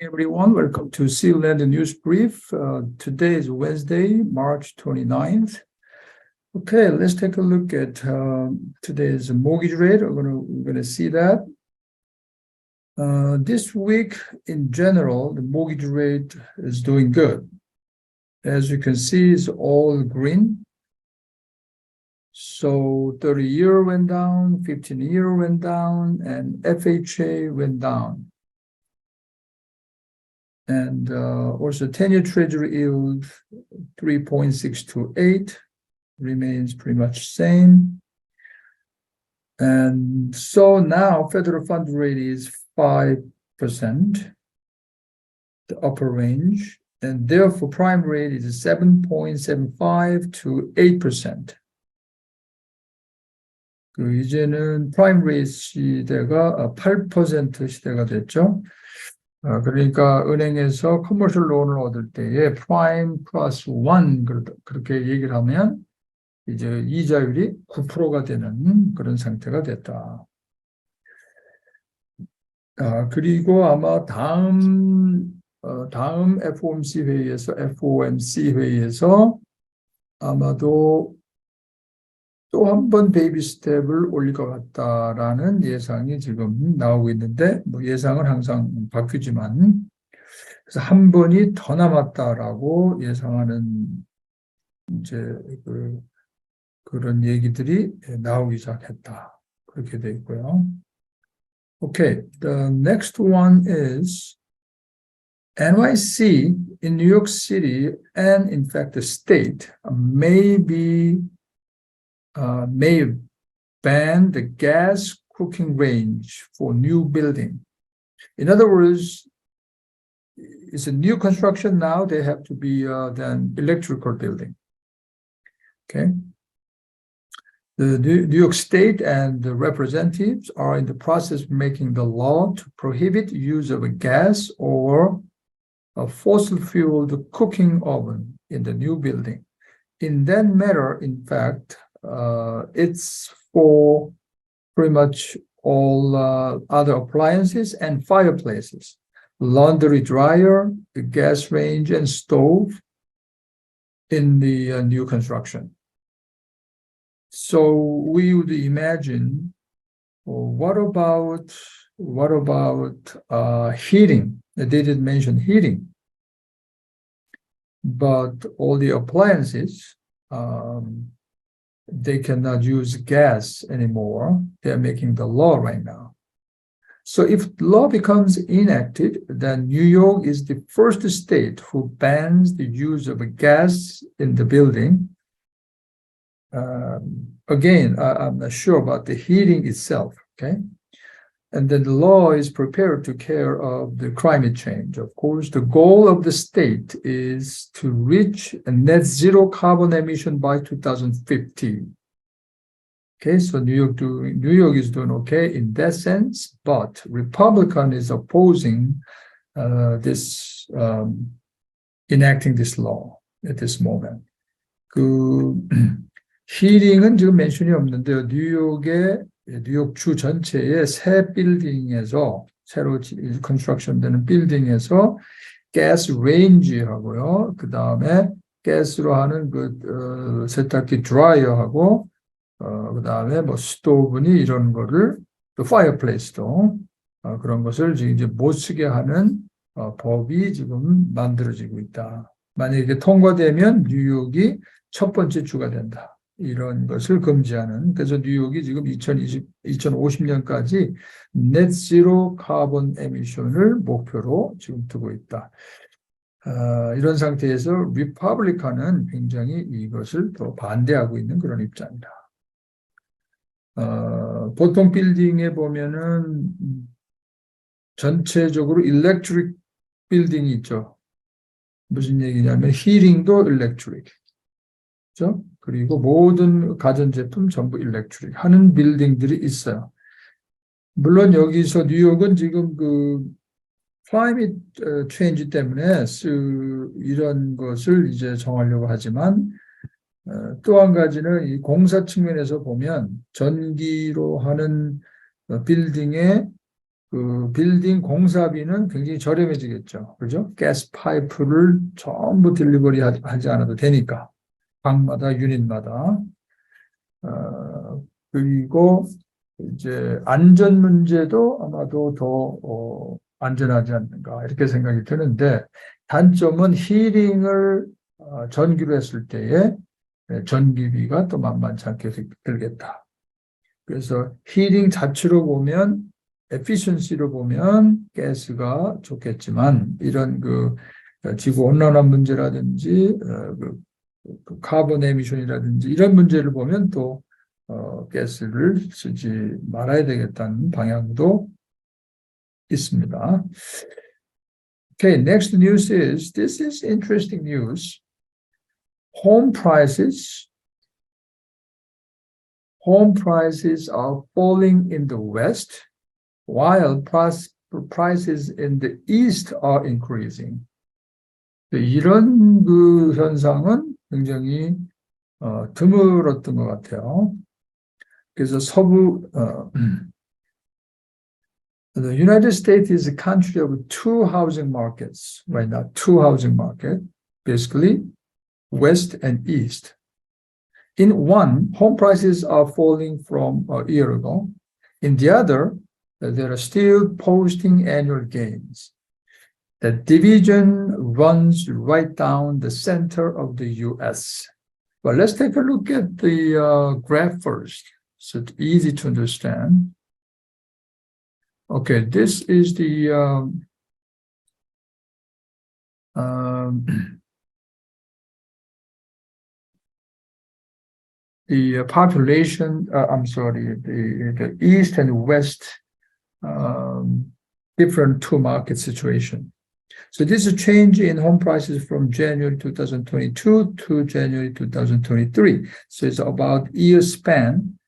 Everyone, welcome to Land News Brief. Today is Wednesday, March 29th. Okay, let's take a look at today's mortgage rate. We're gonna see that. This week, in general, the mortgage rate is doing good. As you can see, it's all green. So 30-year went down, 15-year went down, and FHA went down. And also 10-year Treasury yield 3.628 remains pretty much same. And so now federal fund rate is 5%, the upper range, and therefore prime rate is 7.75 to 8%. 이제는 프라임 레이트 시대가 8% 시대가 됐죠. 그러니까 은행에서 커머셜 론을 얻을 때에 프라임 플러스 1 그렇게 얘기를 하면 이제 이자율이 9%가 되는 그런 상태가 됐다. 그리고 아마 다음 FOMC 회의에서 아마도 또 한 번 베이비 스텝을 올릴 것 같다라는 예상이 지금 나오고 있는데, 뭐 예상은 항상 바뀌지만, 그래서 한 번이 더 남았다라고 예상하는 이제 그런 얘기들이 나오기 시작했다. 그렇게 돼 있고요. Okay, the next one is NYC in New York City and in fact the state may ban the gas cooking range for new building. In other words, it's a new construction now, they have to be then electrical building. Okay. The New York State and the representatives are in the process of making the law to prohibit use of a gas or a fossil-fueled cooking oven in the new building. In that matter, in fact, it's for pretty much all other appliances and fireplaces, laundry dryer, the gas range, and stove in the new construction. So we would imagine, what about heating? They didn't mention heating, but all the appliances, they cannot use gas anymore. They're making the law right now. So if the law becomes enacted, then New York is the first state who bans the use of a gas in the building. Again, I'm not sure about the heating itself, okay? And then the law is prepared to care of the climate change. Of course, the goal of the state is to reach a net zero carbon emission by 2050. Okay, so New York is doing okay in that sense, but Republican is opposing enacting this law at this moment. 히링은 지금 멘션이 없는데요. 뉴욕 주 전체의 새 빌딩에서 새로 컨스트럭션 되는 빌딩에서 가스 레인지하고요. 그다음에 가스로 하는 세탁기 드라이어하고 그다음에 뭐 스토브니 이런 거를 또 파이어플레이스도 그런 것을 지금 이제 못 쓰게 하는 법이 지금 만들어지고 있다. 만약에 이게 통과되면 뉴욕이 첫 번째 주가 된다. 이런 것을 금지하는. 그래서 뉴욕이 지금 2050년까지 net zero carbon emission을 목표로 지금 두고 있다. 이런 상태에서 리퍼블리칸은 굉장히 이것을 더 반대하고 있는 그런 입장이다. 보통 빌딩에 보면은 전체적으로 일렉트릭 빌딩이 있죠. 무슨 얘기냐면 히링도 일렉트릭. 그렇죠? 그리고 모든 가전제품 전부 일렉트릭 하는 빌딩들이 있어요. 물론 여기서 뉴욕은 지금 클라이밋 체인지 때문에 이런 것을 이제 정하려고 하지만 또 한 가지는 이 공사 측면에서 보면 전기로 하는 빌딩에 그 빌딩 공사비는 굉장히 저렴해지겠죠. 그죠? 가스 파이프를 전부 딜리버리 하지 않아도 되니까. 방마다, 유닛마다. 그리고 이제 안전 문제도 아마도 더 안전하지 않는가 이렇게 생각이 드는데 단점은 힐링을 전기로 했을 때에 전기비가 또 만만치 않게 들겠다. 그래서 힐링 자체로 보면 에피션시로 보면 가스가 좋겠지만 이런 그 지구 온난화 문제라든지 그 카본 에미션이라든지 이런 문제를 보면 또 가스를 쓰지 말아야 되겠다는 방향도 있습니다. Okay, next news is, this is interesting news. Home prices are falling in the West, while prices in the East are increasing. 이런 그 현상은 굉장히 드물었던 것 같아요. 그래서 the United States is a country of two housing markets right now, two housing market, basically West and East. In one, home prices are falling from a year ago. In the other, they are still posting annual gains. The division runs right down the center of the U.S. But let's take a look at the graph first, so it's easy to understand. Okay, this is the population, the East and West different two market situation. So this is a change in home prices from January 2022 to January 2023. So it's about year span.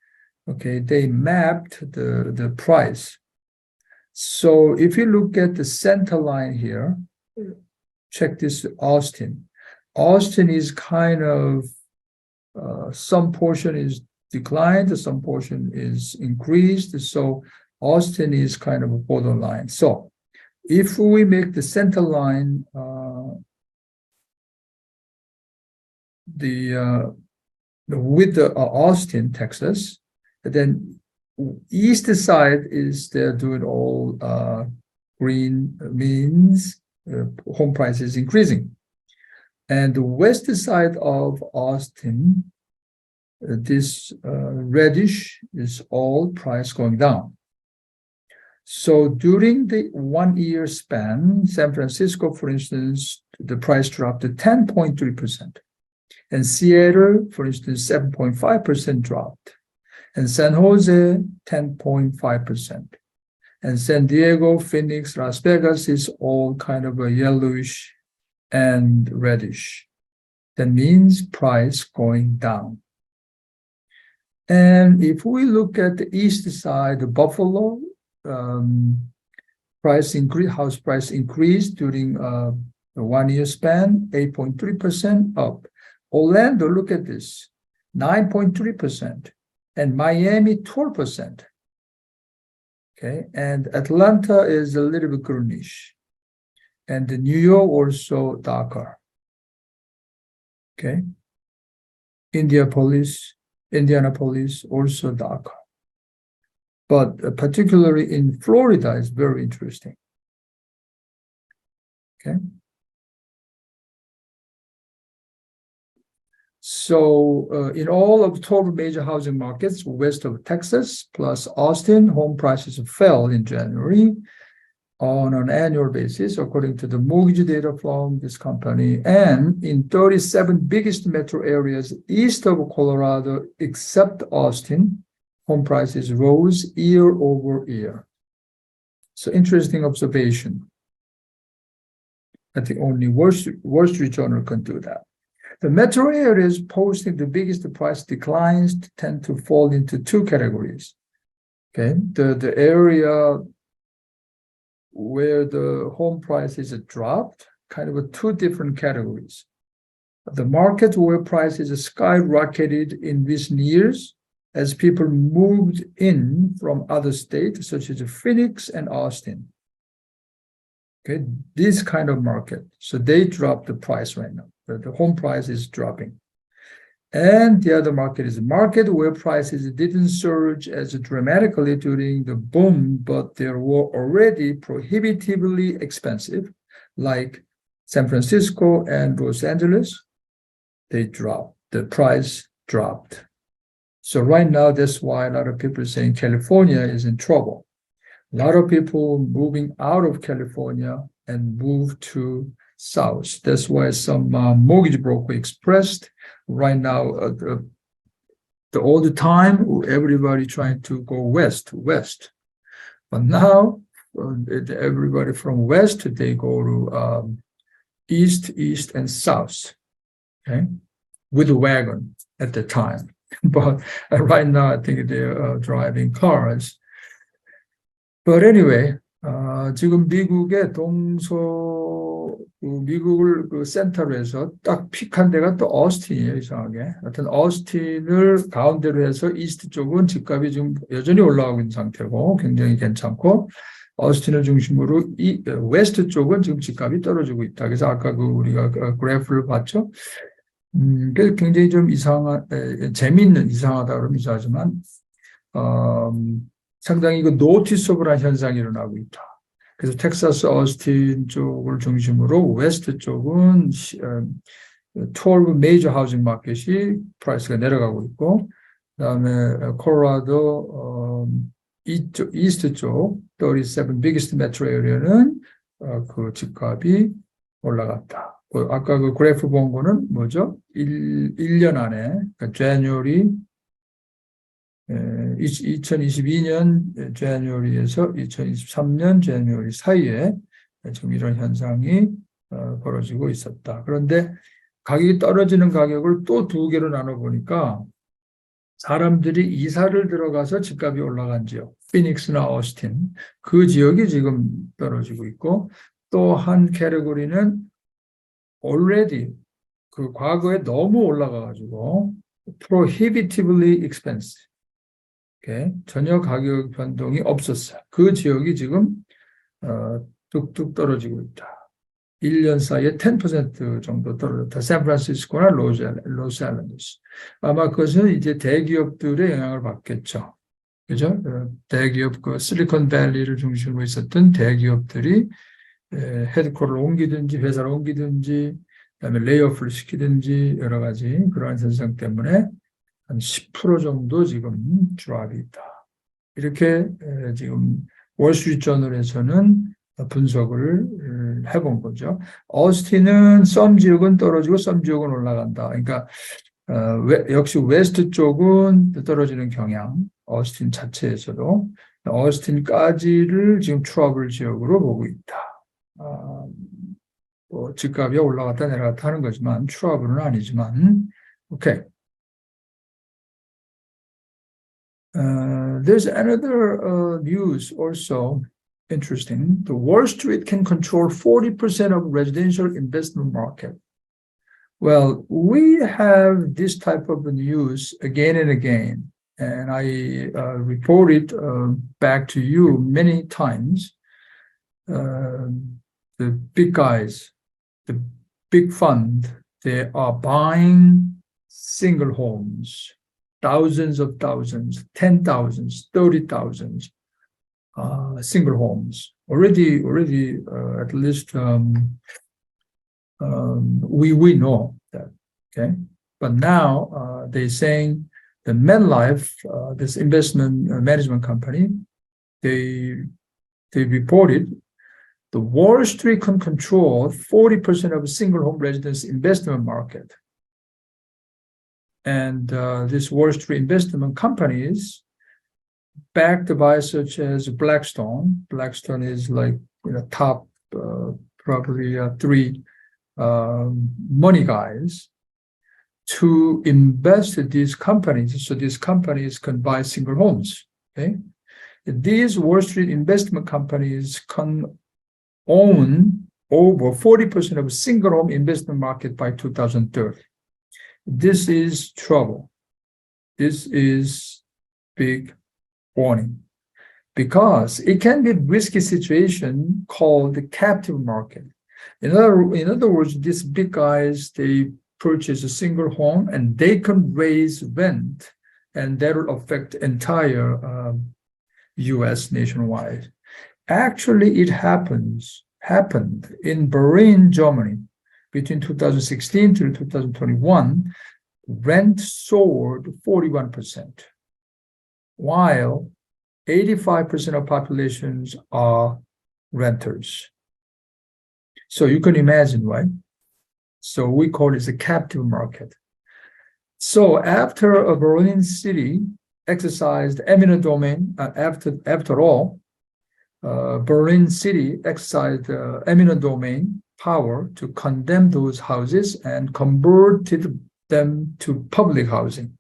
Okay, they mapped the price. So if you look at the center line here, check this Austin. Austin is kind of, some portion is declined, some portion is increased. So Austin is kind of a borderline. So if we make the center line with the Austin, Texas, then east side is they're doing all green, means home price is increasing. And the west side of Austin, this reddish is all price going down. So during the 1 year span, San Francisco, for instance, the price dropped to 10.3%. And Seattle, for instance, 7.5% dropped. And San Jose, 10.5%. And San Diego, Phoenix, Las Vegas is all kind of a yellowish and reddish. That means price going down. And if we look at the east side, Buffalo, price increase, house price increased during the 1 year span, 8.3% up. Orlando, look at this, 9.3%. And Miami, 12%. Okay, and Atlanta is a little bit greenish. And New York also darker. Okay, Indianapolis also darker. But particularly in Florida is very interesting. Okay. So in all of 12 major housing markets west of Texas plus Austin, home prices fell in January on an annual basis, according to the mortgage data from this company. And in 37 biggest metro areas east of Colorado, except Austin, home prices rose year over year. So interesting observation. I think only Wall Street Journal can do that. The metro areas posting the biggest price declines tend to fall into two categories. Okay, the area where the home prices dropped, kind of two different categories. The market where prices skyrocketed in recent years, as people moved in from other states such as Phoenix and Austin. Okay, this kind of market. So they dropped the price right now. The home price is dropping. And the other market is a market where prices didn't surge as dramatically during the boom, but they were already prohibitively expensive, like San Francisco and Los Angeles. They dropped. The price dropped. So right now, that's why a lot of people are saying California is in trouble. A lot of people moving out of California and move to South. That's why some mortgage broker expressed right now all the time everybody trying to go west. But now everybody from west they go to east and south. Okay, with a wagon at the time. But right now I think they're driving cars. But anyway, 지금 미국의 미국을 그 센터로 해서 딱 픽한 데가 또 어스틴이에요, 이상하게. 하여튼 어스틴을 가운데로 해서 이스트 쪽은 집값이 지금 여전히 올라가고 있는 상태고 굉장히 괜찮고, 어스틴을 중심으로 웨스트 쪽은 지금 집값이 떨어지고 있다. 그래서 아까 우리가 그래프를 봤죠. 그래서 굉장히 좀 재미있는, 이상하다 그러면 이상하지만, 상당히 노티서블한 현상이 일어나고 있다. 그래서 텍사스 어스틴 쪽을 중심으로 웨스트 쪽은 12 메이저 하우징 마켓이 프라이스가 내려가고 있고, 그다음에 콜로라도 이스트 쪽 37 biggest metro area는 그 집값이 올라갔다. 아까 그 그래프 본 거는 뭐죠? 1년 안에, 그러니까 January 2022년 January에서 2023년 January 사이에 지금 이런 현상이 벌어지고 있었다. 그런데 가격이 떨어지는 가격을 또 두 개로 나눠보니까 사람들이 이사를 들어가서 집값이 올라간 지역, 피닉스나 어스틴, 그 지역이 지금 떨어지고 있고, 또 한 캐리고리는 already 그 과거에 너무 올라가가지고 prohibitively expensive. Okay? 전혀 가격 변동이 없었어요. 그 지역이 지금 뚝뚝 떨어지고 있다. 1년 사이에 10% 정도 떨어졌다. 샌프란시스코나 로스앤젤레스. 아마 그것은 이제 대기업들의 영향을 받겠죠. 그죠? 대기업, 그 실리콘밸리를 중심으로 있었던 대기업들이 헤드쿼터를 옮기든지 회사를 옮기든지 그다음에 레이오프를 시키든지 여러 가지 그러한 현상 때문에 한 10% 정도 지금 드랍이 있다. 이렇게 지금 월스트리트저널에서는 분석을 해본 거죠. 어스틴은 썸 지역은 떨어지고 썸 지역은 올라간다. 그러니까 역시 웨스트 쪽은 떨어지는 경향, 어스틴 자체에서도 어스틴까지를 지금 트러블 지역으로 보고 있다. 뭐 집값이 올라갔다 내려갔다 하는 거지만 트러블은 아니지만, 오케이. There's another news also interesting. The Wall Street can control 40% of residential investment market. Well, we have this type of news again and again, and I reported back to you many times. The big guys, the big fund, they are buying single homes. Thousands of thousands, 10,000s, 30,000s, single homes. Already, at least we know that. Okay, but now they're saying the MetLife, this investment management company, they reported the Wall Street can control 40% of single home residence investment market. And this Wall Street investment companies backed by such as Blackstone. Blackstone is like top probably 3 money guys to invest in these companies. So these companies can buy single homes. Okay, these Wall Street investment companies can own over 40% of single home investment market by 2030. This is trouble. This is big warning, because it can be a risky situation called the captive market. In other words, these big guys, they purchase a single home and they can raise rent, and that will affect entire US nationwide. Actually, it happened in Berlin, Germany, between 2016 to 2021. Rent soared 41%, while 85% of populations are renters. So you can imagine, right? So we call it a captive market. So after a Berlin city exercised eminent domain, after all, Berlin city exercised eminent domain power to condemn those houses and converted them to public housing.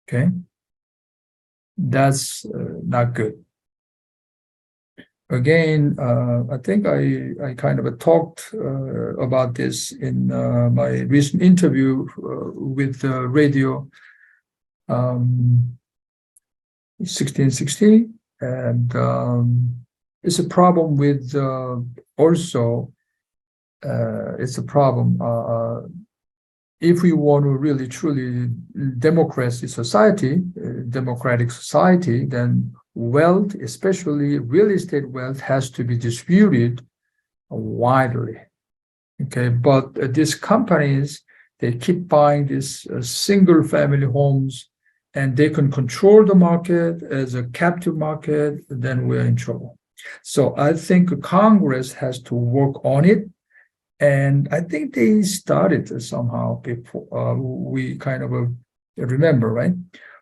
Okay, that's not good. Again, I think I kind of talked about this in my recent interview with radio 1660, and it's a problem with also it's a problem if we want to really truly democratic society, then wealth, especially real estate wealth, has to be distributed widely. Okay, but these companies, they keep buying these single family homes, and they can control the market as a captive market, then we're in trouble. So I think Congress has to work on it. And I think they started somehow before we kind of remember, right?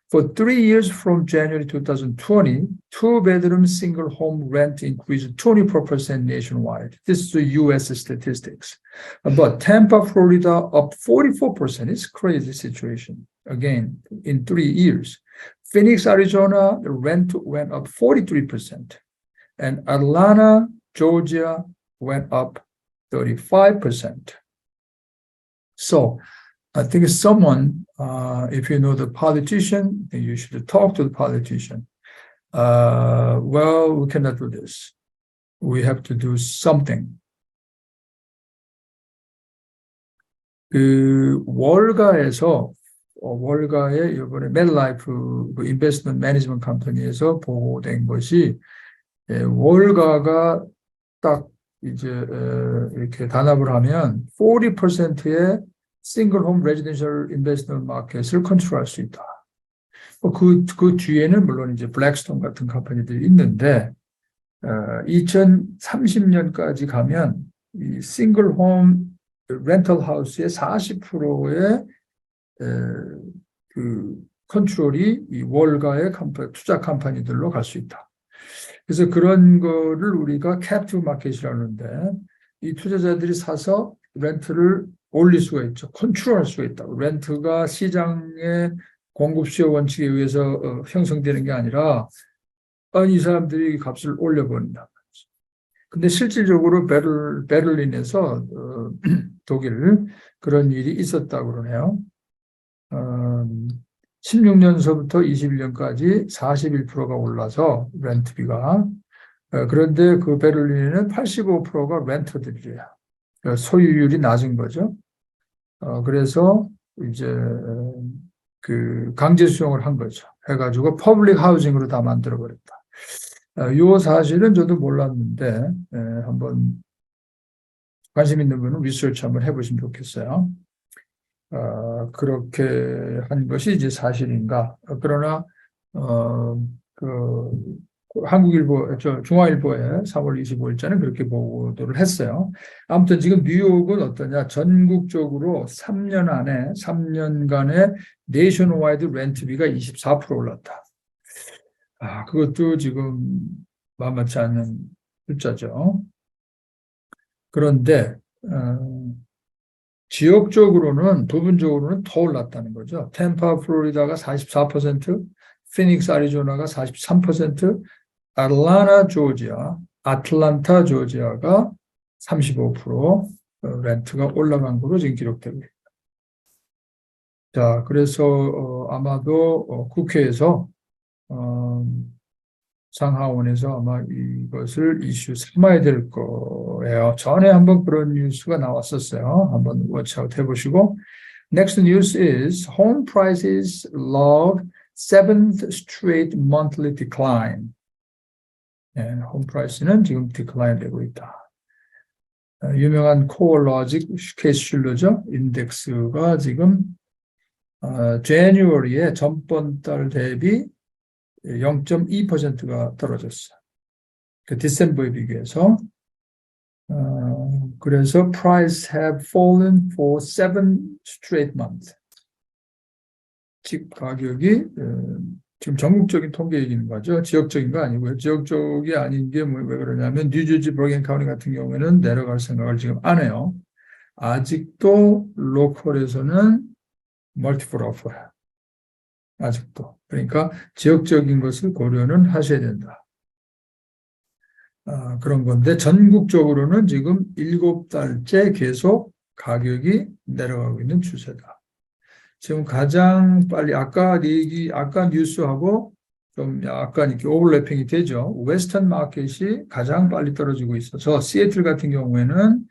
For 3 years from January 2020, two-bedroom single home rent increased 24% nationwide. This is the US statistics. But Tampa, Florida, up 44%. It's a crazy situation. Again, in 3 years. Phoenix, Arizona, the rent went up 43%. And Atlanta, Georgia went up 35%. So I think someone, if you know the politician, then you should talk to the politician. Well, we cannot do this. We have to do something. 월가에 이번에 멜라이프 인베스트먼트 매니지먼트 컴퍼니에서 보고된 것이 월가가 딱 이제 이렇게 단합을 하면 40%의 싱글홈 레지던셜 인베스트먼트 마켓을 컨트롤할 수 있다. 그 뒤에는 물론 이제 블랙스톤 같은 컴퍼니들이 있는데 2030년까지 가면 이 싱글홈 렌털 하우스의 40%의 그 컨트롤이 이 월가의 투자 컴퍼니들로 갈 수 있다. 그래서 그런 거를 우리가 캡티브 마켓이라는데 이 투자자들이 사서 렌트를 올릴 수가 있죠. 컨트롤할 수가 있다. 렌트가 시장의 공급 수요 원칙에 의해서 형성되는 게 아니라 이 사람들이 값을 올려버린다. 근데 실질적으로 베를린에서 독일 그런 일이 있었다고 그러네요. 16년서부터 21년까지 41%가 올라서 렌트비가 그런데 그 베를린에는 85%가 렌터들이에요. 소유율이 낮은 거죠. 그래서 이제 그 강제 수용을 한 거죠. 해가지고 퍼블릭 하우징으로 다 만들어 버렸다. 요 사실은 저도 몰랐는데 한번 관심 있는 분은 리서치 한번 해보시면 좋겠어요. 그렇게 한 것이 이제 사실인가? 그러나 한국일보, 중앙일보에 3월 25일자는 그렇게 보도를 했어요. 아무튼 지금 뉴욕은 어떠냐? 전국적으로 3년간의 내셔널와이드 렌트비가 24% 올랐다. 그것도 지금 만만치 않은 숫자죠. 그런데 지역적으로는 부분적으로는 더 올랐다는 거죠. 템파, 플로리다가 44%, 피닉스, 애리조나가 43%, 아틀란타, 조지아가 35% 렌트가 올라간 걸로 지금 기록되고 있습니다. 자, 그래서 아마도 국회에서 상하원에서 아마 이것을 이슈 삼아야 될 거예요. 전에 한번 그런 뉴스가 나왔었어요. 한번 워치아웃 해보시고. Next news is home prices log 7th straight monthly decline. 네, 홈 프라이스는 지금 디클라인 되고 있다. 유명한 코어로직 캐슐러죠. 인덱스가 지금 January에 전번 달 대비 0.2%가 떨어졌어요. 그 디셈버에 비교해서. 그래서 price have fallen for 7 straight months. 집 가격이 지금 전국적인 통계 얘기는 거죠. 지역적인 거 아니고요. 지역적이 아닌 게 왜 그러냐면 뉴저지 버긴 카운티 같은 경우에는 내려갈 생각을 지금 안 해요. 아직도 로컬에서는 멀티플 오퍼야. 아직도. 그러니까 지역적인 것을 고려는 하셔야 된다. 그런 건데 전국적으로는 지금 7달째 계속 가격이 내려가고 있는 추세다. 지금 가장 빨리 아까 뉴스하고 좀 약간 이렇게 오버래핑이 되죠. 웨스턴 마켓이 가장 빨리 떨어지고 있어서 시애틀 같은 경우에는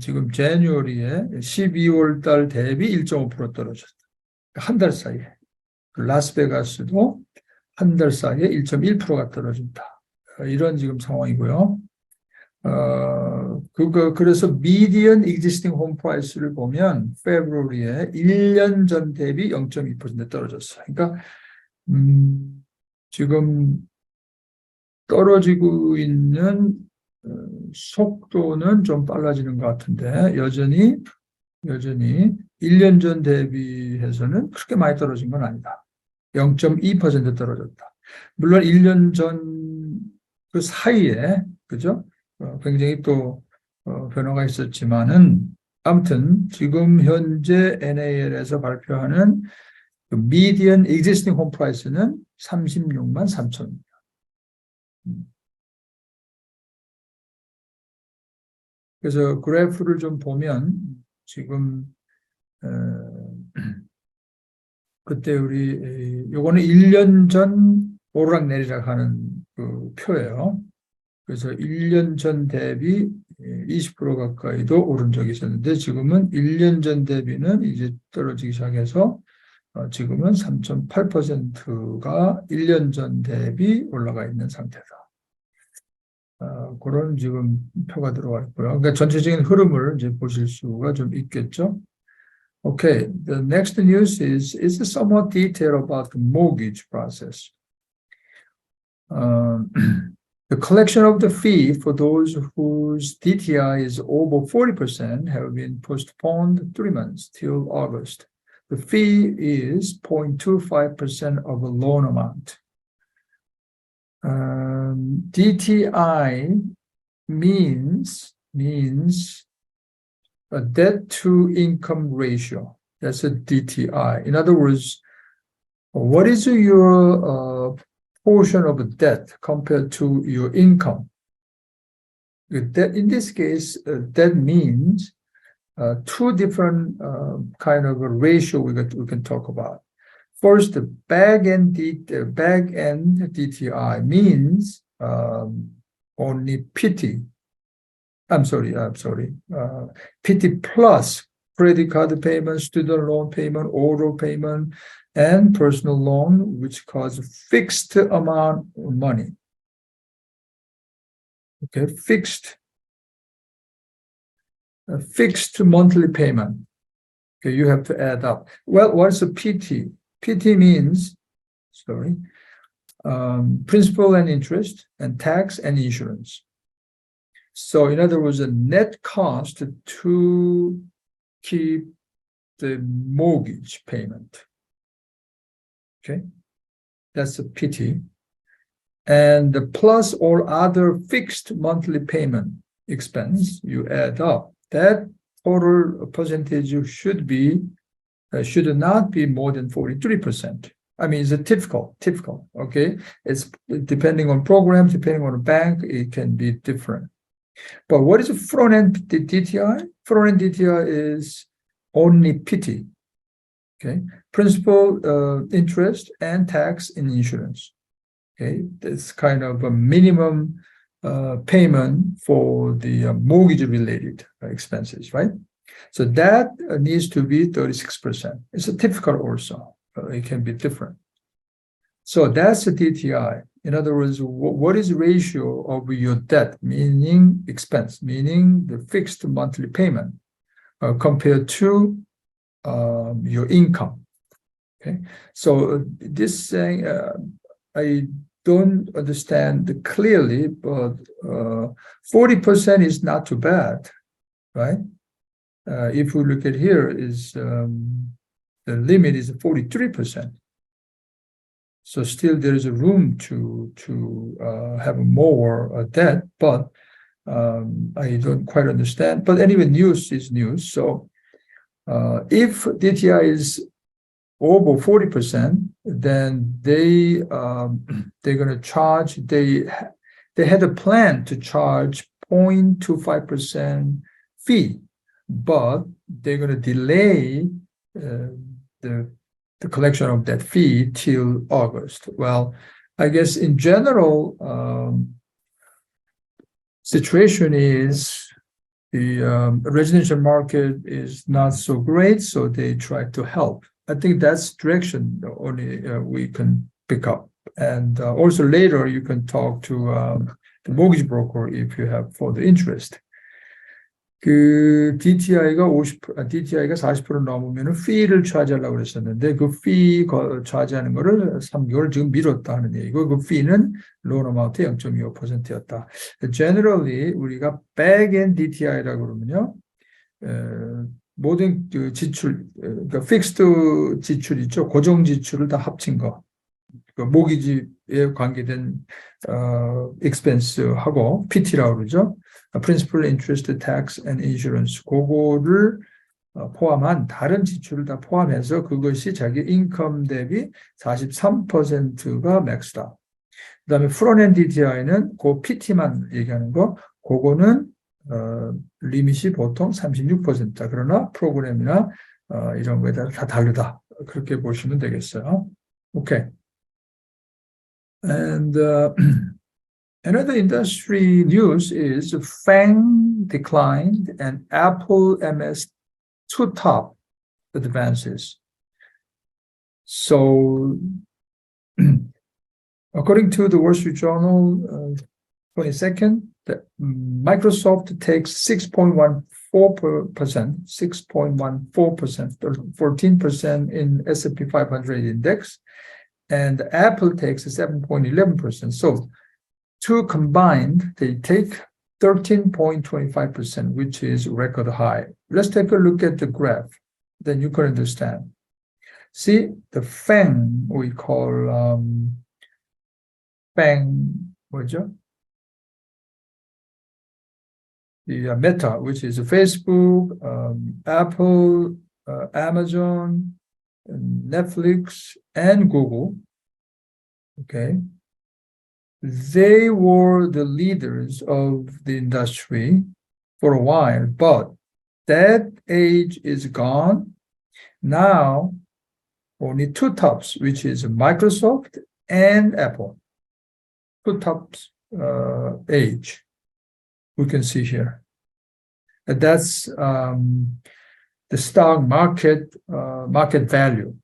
지금 제뉴어리에 12월 달 대비 1.5% 떨어졌다. 한 달 사이에. 라스베가스도 한 달 사이에 1.1%가 떨어진다. 이런 지금 상황이고요. 그래서 median existing home price를 보면 February에 1년 전 대비 0.2% 떨어졌어요. 그러니까 지금 떨어지고 있는 속도는 좀 빨라지는 것 같은데 여전히 1년 전 대비해서는 그렇게 많이 떨어진 건 아니다. 0.2% 떨어졌다. 물론 1년 전 그 사이에 그죠? 굉장히 또 변화가 있었지만은 아무튼 지금 현재 NAL에서 발표하는 그 median existing home price는 36만 3천입니다. 그래서 그래프를 좀 보면 지금 그때 요거는 1년 전 오르락내리락 하는 그 표예요. 그래서 1년 전 대비 20% 가까이도 오른 적이 있었는데 지금은 1년 전 대비는 이제 떨어지기 시작해서 지금은 3.8%가 1년 전 대비 올라가 있는 상태다. 그런 지금 표가 들어와 있고요. 그러니까 전체적인 흐름을 이제 보실 수가 좀 있겠죠. Okay, the next news is somewhat detailed about the mortgage process. The collection of the fee for those whose DTI is over 40% have been postponed 3 months till August. The fee is 0.25% of a loan amount. DTI means a debt to income ratio. That's a DTI. In other words, what is your portion of a debt compared to your income? In this case, that means two different kind of a ratio we can talk about. First, the back-end DTI means only PT. PT plus credit card payment, student loan payment, auto payment, and personal loan, which costs fixed amount of money. Okay, fixed monthly payment. Okay, you have to add up. Well, what's a PT? PT means, principal and interest, and tax and insurance. So, in other words, the net cost to keep the mortgage payment. Okay, that's a PT. And the plus all other fixed monthly payment expense, you add up. That total percentage should not be more than 43%. I mean, it's a typical, okay? It's depending on program, depending on the bank, it can be different. But what is a front-end DTI? Front-end DTI is only PT. Okay, principal, interest, and tax in insurance. Okay, that's kind of a minimum payment for the mortgage-related expenses, right? So that needs to be 36%. It's a typical also. It can be different. So that's the DTI. In other words, what is the ratio of your debt, meaning expense, meaning the fixed monthly payment, compared to your income? Okay, so this thing I don't understand clearly, but 40% is not too bad, right? If we look at here, is the limit is 43%. So still there is a room to have more debt, but I don't quite understand. But anyway, news is news. So if DTI is over 40%, then they're going to charge. They had a plan to charge 0.25% fee, but they're going to delay the collection of that fee till August. Well, I guess in general, situation is the residential market is not so great, so they try to help. I think that's direction only we can pick up. And also later you can talk to the mortgage broker if you have further interest. 그 DTI가 40% 넘으면 fee를 차지하려고 그랬었는데 그 fee 차지하는 거를 3개월 지금 미뤘다 하는 얘기고 그 fee는 loan amount 0.25%였다. Generally 우리가 back-end DTI라고 그러면요. 모든 그 지출, 그러니까 픽스드 지출 있죠. 고정 지출을 다 합친 거. 그 모기지에 관계된 expense하고 PT라고 그러죠. Principal, Interest, Tax and Insurance. 그거를 포함한 다른 지출을 다 포함해서 그것이 자기 인컴 대비 43%가 맥스다. 그다음에 프론트 DTI는 그 PT만 얘기하는 거. 그거는 리밋이 보통 36%다. 그러나 프로그램이나 이런 거에 따라 다 다르다. 그렇게 보시면 되겠어요. Okay. And another industry news is FAANG declined and Apple MS two top advances. So, according to the Wall Street Journal, 22nd, Microsoft takes 6.14%, 14% in S&P 500 index, and Apple takes 7.11%. So two combined, they take 13.25%, which is record high. Let's take a look at the graph, then you can understand. See, the FAANG, we call FAANG, 뭐죠? The Meta, which is Facebook, Apple, Amazon, Netflix, and Google. Okay. They were the leaders of the industry for a while, but that age is gone. Now, only two tops, which is Microsoft and Apple. Two tops age. We can see here. And that's the stock market value.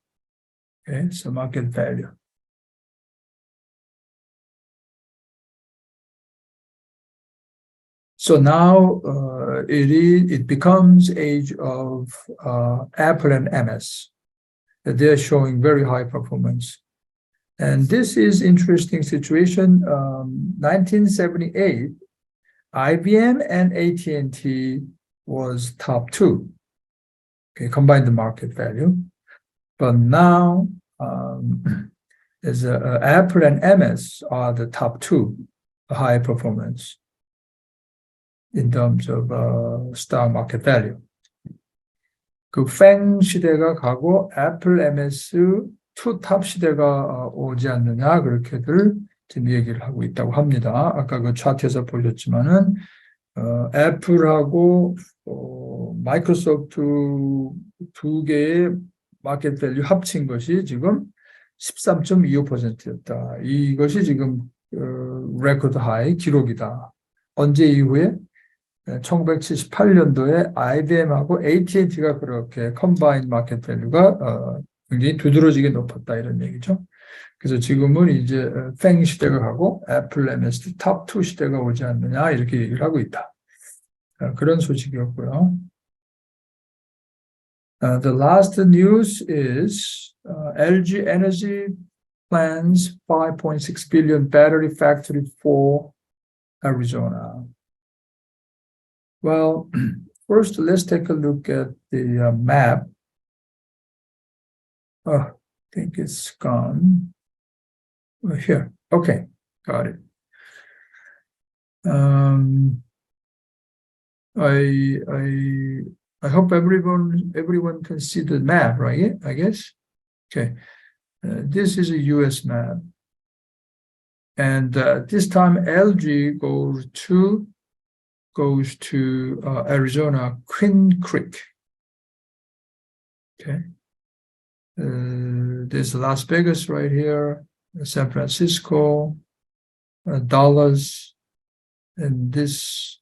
Okay, so market value. So now it becomes age of Apple and MS. They're showing very high performance. And this is interesting situation. 1978, IBM and AT&T was top two. Okay, combined the market value. But now, Apple and MS are the top two high performance in terms of stock market value. 그 FAANG 시대가 가고 애플, MS 투 탑 시대가 오지 않느냐 그렇게들 지금 얘기를 하고 있다고 합니다. 아까 그 차트에서 보셨지만은 애플하고 마이크로소프트 두 개의 마켓 밸류 합친 것이 지금 13.25%였다. 이것이 지금 레코드 하이 기록이다. 언제 이후에? 1978년도에 IBM하고 AT&T가 그렇게 컴바인 마켓 밸류가 굉장히 두드러지게 높았다 이런 얘기죠. 그래서 지금은 이제 FAANG 시대가 가고 애플 MSD 탑2 시대가 오지 않느냐 이렇게 얘기를 하고 있다. 그런 소식이었고요. The last news is LG Energy plans 5.6 billion battery factory for Arizona. Well, first let's take a look at the map. Oh, I think it's gone. Here. Okay, got it. I hope everyone can see the map, right? I guess. Okay, this is a U.S. map, and this time LG goes to Arizona, Queen Creek. Okay, there's Las Vegas right here, San Francisco, Dallas, and this.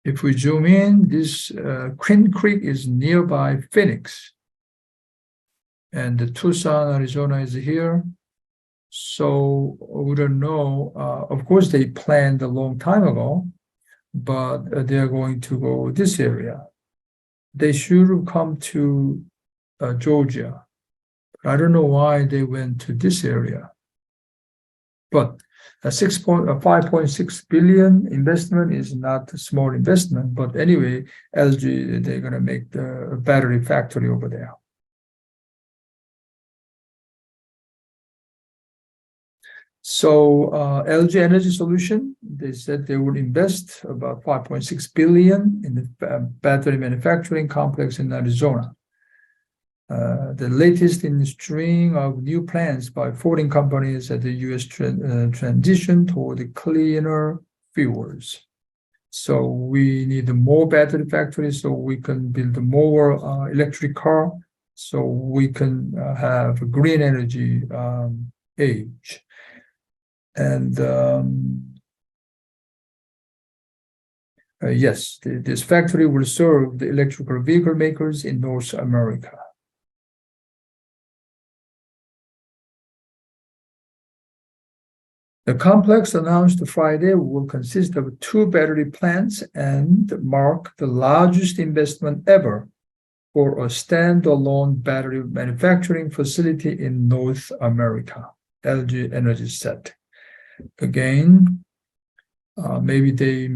If we zoom in, this Queen Creek is nearby Phoenix, and the Tucson, Arizona is here. So we don't know. Of course, they planned a long time ago, but they are going to go this area. They should have come to Georgia. I don't know why they went to this area. But a 5.6 billion investment is not a small investment. But anyway, LG, they're going to make the battery factory over there. So LG Energy Solution, they said they would invest about 5.6 billion in the battery manufacturing complex in Arizona. The latest in the string of new plans by foreign companies as the U.S. transition toward cleaner fuels. So we need more battery factories so we can build more electric car, so we can have a green energy age. And yes, this factory will serve the electrical vehicle makers in North America. The complex announced Friday will consist of 2 battery plants and mark the largest investment ever for a standalone battery manufacturing facility in North America, LG Energy said. Again, maybe they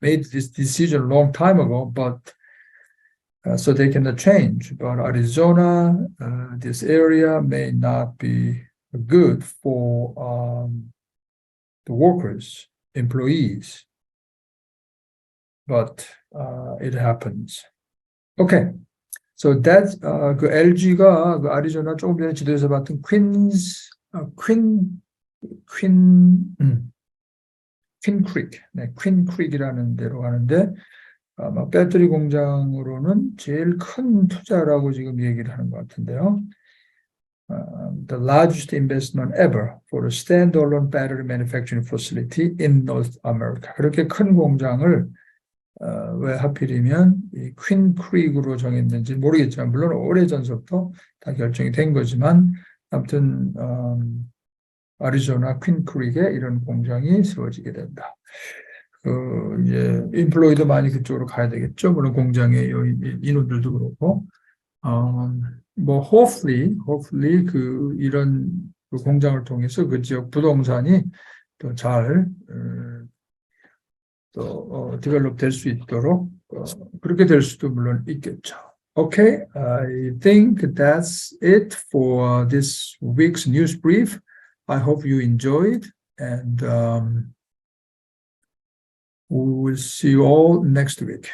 made this decision a long time ago, but so they cannot change. But Arizona, this area may not be good for the workers, employees, but it happens. Okay, so that's 그 LG가 그 아리조나 조금 전에 지도에서 봤던 Queen Creek, 네, Queen Creek이라는 데로 가는데 아마 배터리 공장으로는 제일 큰 투자라고 지금 얘기를 하는 것 같은데요. The largest investment ever for a standalone battery manufacturing facility in North America. 그렇게 큰 공장을 왜 하필이면 이 퀸 크릭으로 정했는지 모르겠지만 물론 오래전부터 다 결정이 된 거지만 아무튼 아리조나 퀸 크릭에 이런 공장이 세워지게 된다. 이제 인플로이도 많이 그쪽으로 가야 되겠죠. 물론 공장의 인원들도 그렇고. 뭐 hopefully 이런 그 공장을 통해서 그 지역 부동산이 또 잘 디벨롭 될 수 있도록 그렇게 될 수도 물론 있겠죠. Okay, I think that's it for this week's news brief. I hope you enjoyed, and we will see you all next week.